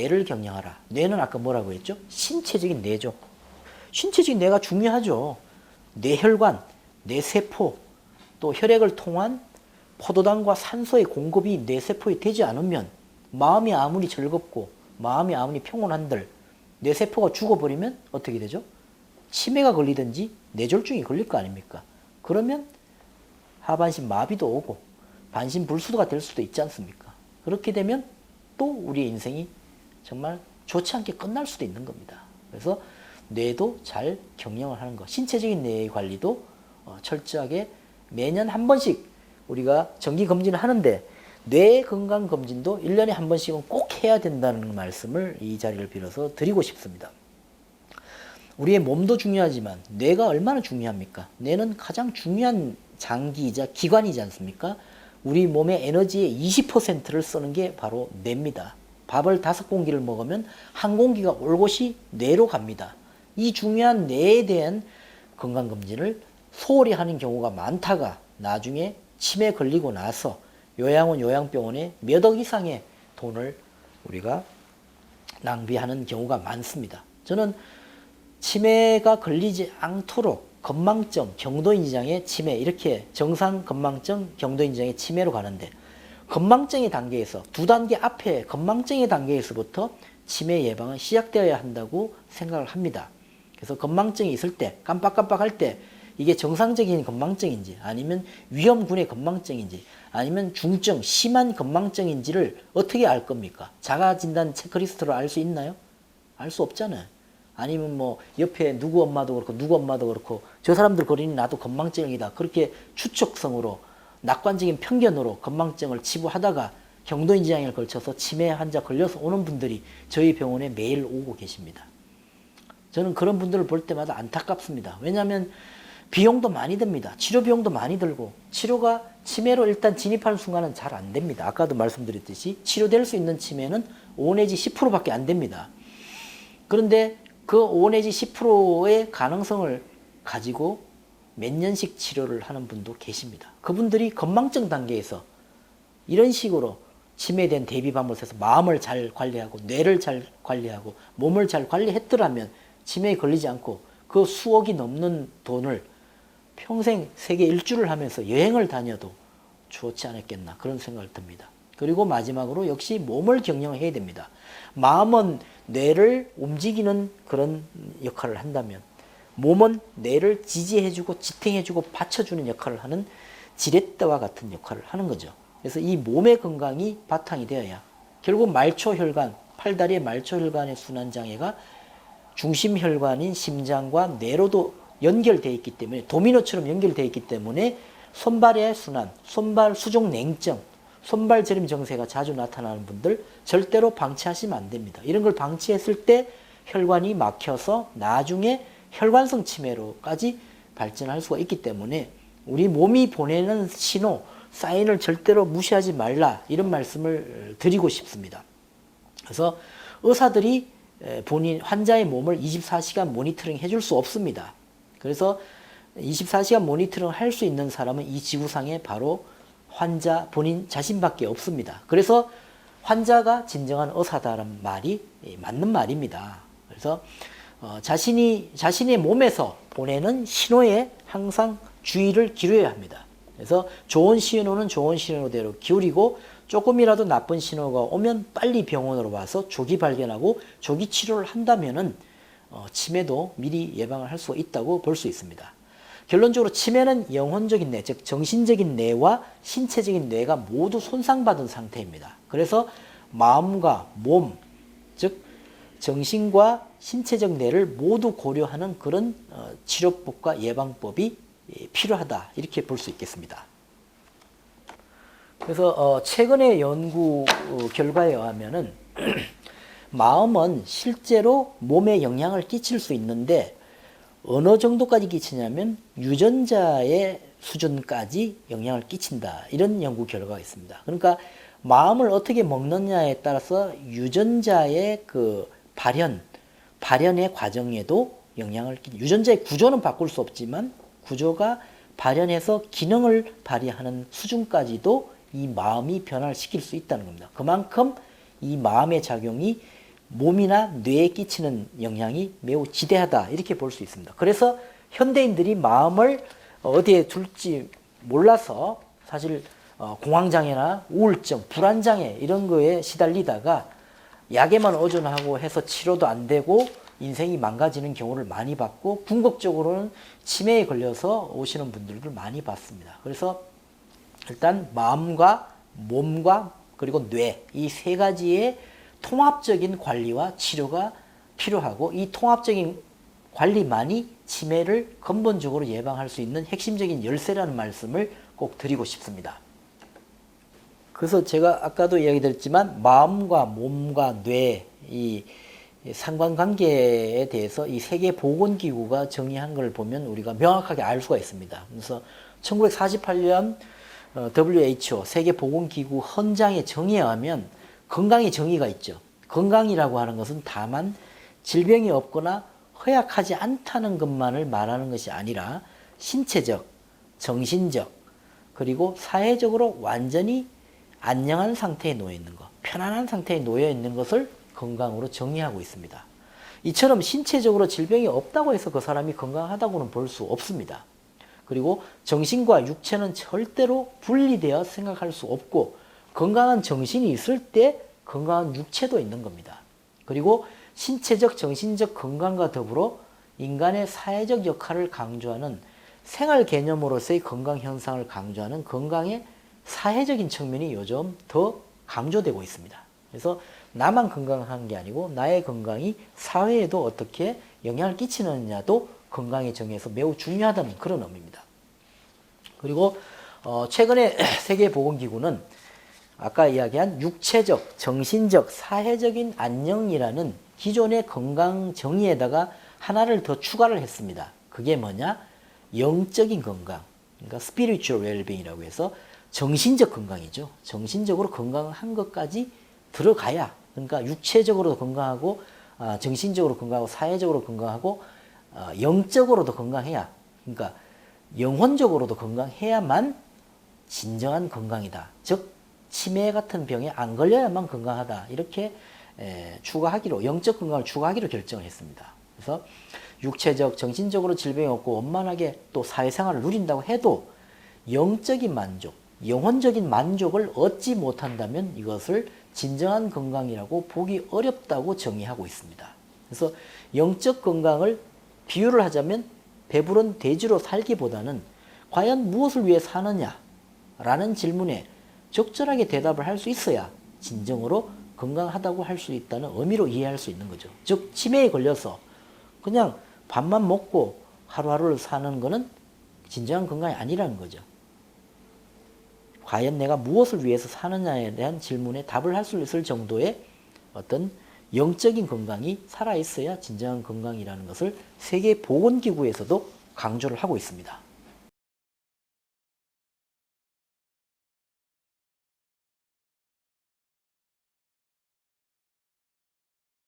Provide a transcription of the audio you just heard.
뇌를 경영하라. 뇌는 아까 뭐라고 했죠? 신체적인 뇌죠. 신체적인 뇌가 중요하죠. 뇌혈관, 뇌세포, 또 혈액을 통한 포도당과 산소의 공급이 뇌세포에 되지 않으면 마음이 아무리 즐겁고 마음이 아무리 평온한들 뇌세포가 죽어버리면 어떻게 되죠? 치매가 걸리든지 뇌졸중이 걸릴 거 아닙니까? 그러면 하반신 마비도 오고 반신불수가 될 수도 있지 않습니까? 그렇게 되면 또 우리의 인생이 정말 좋지 않게 끝날 수도 있는 겁니다. 그래서 뇌도 잘 경영을 하는 것, 신체적인 뇌의 관리도 철저하게 매년 한 번씩 우리가 정기검진을 하는데 뇌 건강검진도 1년에 한 번씩은 꼭 해야 된다는 말씀을 이 자리를 빌어서 드리고 싶습니다. 우리의 몸도 중요하지만 뇌가 얼마나 중요합니까? 뇌는 가장 중요한 장기이자 기관이지 않습니까? 우리 몸의 에너지의 20%를 쓰는 게 바로 뇌입니다. 밥을 5공기를 먹으면 한 공기가 올곧이 뇌로 갑니다. 이 중요한 뇌에 대한 건강검진을 소홀히 하는 경우가 많다가 나중에 치매 걸리고 나서 요양원, 요양병원에 몇 억 이상의 돈을 우리가 낭비하는 경우가 많습니다. 저는 치매가 걸리지 않도록 건망증, 경도인지장의 치매, 이렇게 정상 건망증, 경도인지장의 치매로 가는데 건망증의 단계에서 2단계 앞에 건망증의 단계에서부터 치매 예방은 시작되어야 한다고 생각을 합니다. 그래서 건망증이 있을 때 깜빡깜빡할 때 이게 정상적인 건망증인지 아니면 위험군의 건망증인지 아니면 중증, 심한 건망증인지를 어떻게 알 겁니까? 자가진단 체크리스트로 알 수 있나요? 알 수 없잖아요. 아니면 뭐 옆에 누구 엄마도 그렇고 누구 엄마도 그렇고 저 사람들 거리니 나도 건망증이다. 그렇게 추측성으로 낙관적인 편견으로 건망증을 치부하다가 경도인지장애를 걸쳐서 치매 환자 걸려서 오는 분들이 저희 병원에 매일 오고 계십니다. 저는 그런 분들을 볼 때마다 안타깝습니다. 왜냐하면 비용도 많이 듭니다. 치료 비용도 많이 들고 치료가 치매로 일단 진입하는 순간은 잘 안 됩니다. 아까도 말씀드렸듯이 치료될 수 있는 치매는 5 내지 10%밖에 안 됩니다. 그런데 그 5 내지 10%의 가능성을 가지고 몇 년씩 치료를 하는 분도 계십니다. 그분들이 건망증 단계에서 이런 식으로 치매에 대한 대비 방법을 해서 마음을 잘 관리하고 뇌를 잘 관리하고 몸을 잘 관리했더라면 치매에 걸리지 않고 그 수억이 넘는 돈을 평생 세계 일주를 하면서 여행을 다녀도 좋지 않았겠나 그런 생각을 듭니다. 그리고 마지막으로 역시 몸을 경영해야 됩니다. 마음은 뇌를 움직이는 그런 역할을 한다면 몸은 뇌를 지지해주고 지탱해주고 받쳐주는 역할을 하는 지렛대와 같은 역할을 하는 거죠. 그래서 이 몸의 건강이 바탕이 되어야 결국 말초혈관, 팔다리의 말초혈관의 순환장애가 중심혈관인 심장과 뇌로도 연결되어 있기 때문에 도미노처럼 연결되어 있기 때문에 손발의 순환, 손발 수족 냉증, 손발 저림 증세가 자주 나타나는 분들 절대로 방치하시면 안 됩니다. 이런 걸 방치했을 때 혈관이 막혀서 나중에 혈관성 치매로까지 발전할 수가 있기 때문에 우리 몸이 보내는 신호, 사인을 절대로 무시하지 말라 이런 말씀을 드리고 싶습니다. 그래서 의사들이 본인 환자의 몸을 24시간 모니터링 해줄 수 없습니다. 그래서 24시간 모니터링 할 수 있는 사람은 이 지구상에 바로 환자 본인 자신밖에 없습니다. 그래서 환자가 진정한 의사다라는 말이 맞는 말입니다. 그래서 자신의 몸에서 보내는 신호에 항상 주의를 기울여야 합니다. 그래서 좋은 신호는 좋은 신호대로 기울이고 조금이라도 나쁜 신호가 오면 빨리 병원으로 와서 조기 발견하고 조기 치료를 한다면은 치매도 미리 예방을 할 수가 있다고 볼 수 있습니다. 결론적으로 치매는 영혼적인 뇌, 즉 정신적인 뇌와 신체적인 뇌가 모두 손상받은 상태입니다. 그래서 마음과 몸, 즉 정신과 신체적 뇌를 모두 고려하는 그런 치료법과 예방법이 필요하다 이렇게 볼 수 있겠습니다. 그래서 최근의 연구 결과에 의하면은 마음은 실제로 몸에 영향을 끼칠 수 있는데 어느 정도까지 끼치냐면 유전자의 수준까지 영향을 끼친다 이런 연구 결과가 있습니다. 그러니까 마음을 어떻게 먹느냐에 따라서 유전자의 그 발현의 과정에도 영향을 유전자의 구조는 바꿀 수 없지만 구조가 발현해서 기능을 발휘하는 수준까지도 이 마음이 변화를 시킬 수 있다는 겁니다. 그만큼 이 마음의 작용이 몸이나 뇌에 끼치는 영향이 매우 지대하다 이렇게 볼 수 있습니다. 그래서 현대인들이 마음을 어디에 둘지 몰라서 사실 공황장애나 우울증, 불안장애 이런 거에 시달리다가 약에만 의존하고 해서 치료도 안 되고 인생이 망가지는 경우를 많이 봤고 궁극적으로는 치매에 걸려서 오시는 분들을 많이 봤습니다. 그래서 일단 마음과 몸과 그리고 뇌 이 세 가지의 통합적인 관리와 치료가 필요하고 이 통합적인 관리만이 치매를 근본적으로 예방할 수 있는 핵심적인 열쇠라는 말씀을 꼭 드리고 싶습니다. 그래서 제가 아까도 이야기 드렸지만 마음과 몸과 뇌 이 상관관계에 대해서 이 세계보건기구가 정의한 걸 보면 우리가 명확하게 알 수가 있습니다. 그래서 1948년 WHO 세계보건기구 헌장의 정의에 의하면 건강의 정의가 있죠. 건강이라고 하는 것은 다만 질병이 없거나 허약하지 않다는 것만을 말하는 것이 아니라 신체적, 정신적, 그리고 사회적으로 완전히 안녕한 상태에 놓여 있는 것, 편안한 상태에 놓여 있는 것을 건강으로 정의하고 있습니다. 이처럼 신체적으로 질병이 없다고 해서 그 사람이 건강하다고는 볼 수 없습니다. 그리고 정신과 육체는 절대로 분리되어 생각할 수 없고 건강한 정신이 있을 때 건강한 육체도 있는 겁니다. 그리고 신체적, 정신적 건강과 더불어 인간의 사회적 역할을 강조하는 생활 개념으로서의 건강 현상을 강조하는 건강의 사회적인 측면이 요즘 더 강조되고 있습니다. 그래서 나만 건강한 게 아니고 나의 건강이 사회에도 어떻게 영향을 끼치느냐도 건강의 정의에서 매우 중요하다는 그런 의미입니다. 그리고 최근에 세계보건기구는 아까 이야기한 육체적, 정신적, 사회적인 안녕이라는 기존의 건강 정의에다가 하나를 더 추가를 했습니다. 그게 뭐냐? 영적인 건강, 그러니까 spiritual well-being이라고 해서 정신적 건강이죠. 정신적으로 건강한 것까지 들어가야, 그러니까 육체적으로도 건강하고 정신적으로 건강하고 사회적으로 건강하고 영적으로도 건강해야, 그러니까 영혼적으로도 건강해야만 진정한 건강이다. 즉 치매 같은 병에 안 걸려야만 건강하다. 이렇게 추가하기로, 영적 건강을 추가하기로 결정을 했습니다. 그래서 육체적, 정신적으로 질병이 없고 원만하게 또 사회생활을 누린다고 해도 영적인 만족, 영혼적인 만족을 얻지 못한다면 이것을 진정한 건강이라고 보기 어렵다고 정의하고 있습니다. 그래서 영적 건강을 비유를 하자면 배부른 돼지로 살기보다는 과연 무엇을 위해 사느냐라는 질문에 적절하게 대답을 할 수 있어야 진정으로 건강하다고 할 수 있다는 의미로 이해할 수 있는 거죠. 즉 치매에 걸려서 그냥 밥만 먹고 하루하루를 사는 것은 진정한 건강이 아니라는 거죠. 과연 내가 무엇을 위해서 사느냐에 대한 질문에 답을 할 수 있을 정도의 어떤 영적인 건강이 살아있어야 진정한 건강이라는 것을 세계보건기구에서도 강조를 하고 있습니다.